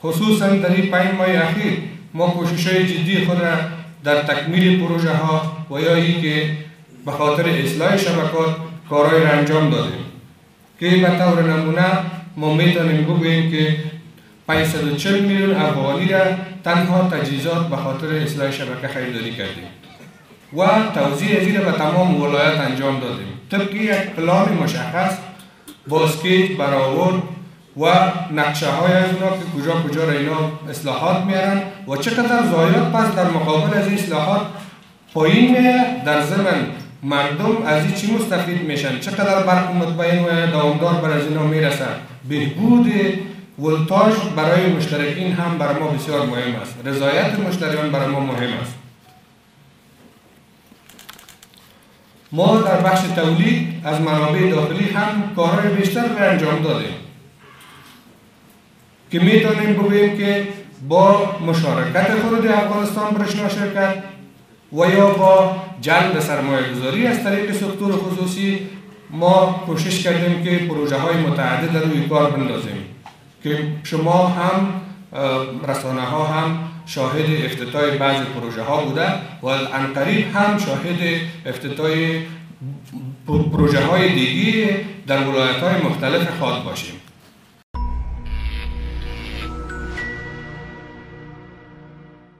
خصوصا در این 5 ماه اخیر ما کوشش‌های جدی خود را در تکمیل پروژه ها و یا ای که به خاطر اصلاح شبکات کارهای را انجام دادیم که به طور نمونه ما میتونیم بگوییم که 540 میلیون افغانی را تنها تجهیزات به خاطر اصلاح شبکه خریداری کردیم و توزیع از این را به تمام ولایات انجام دادیم طبق یک پلان مشخص با اسکیچ برآورد و نقشه های از اونا که کجا را اینا اصلاحات میارن و چقدر ضایعات پس در مقابل از اصلاحات پایین میاد، در ضمن مردم از این چی مستفید میشن، چقدر برق مطمئن و دوامدار بر از اینا میرسه. بهبود ولتاژ برای مشترکین هم برای ما بسیار مهم است، رضایت مشتریان برای ما مهم است. ما در بخش تولید از منابع داخلی هم کارهای بیشتر را انجام دادیم که میتونیم بگوییم که با مشارکت خود افغانستان برشنا شرکت و یا با جلب سرمایه گذاری از طریق سکتور خصوصی ما کوشش کردیم که پروژه های متعدد روی کار بندازیم که شما هم رسانه ها هم شاهد افتتاح بعضی پروژه ها بوده و عنقریب هم شاهد افتتاح پروژه های دیگی در ولایت های مختلف خواهد باشیم.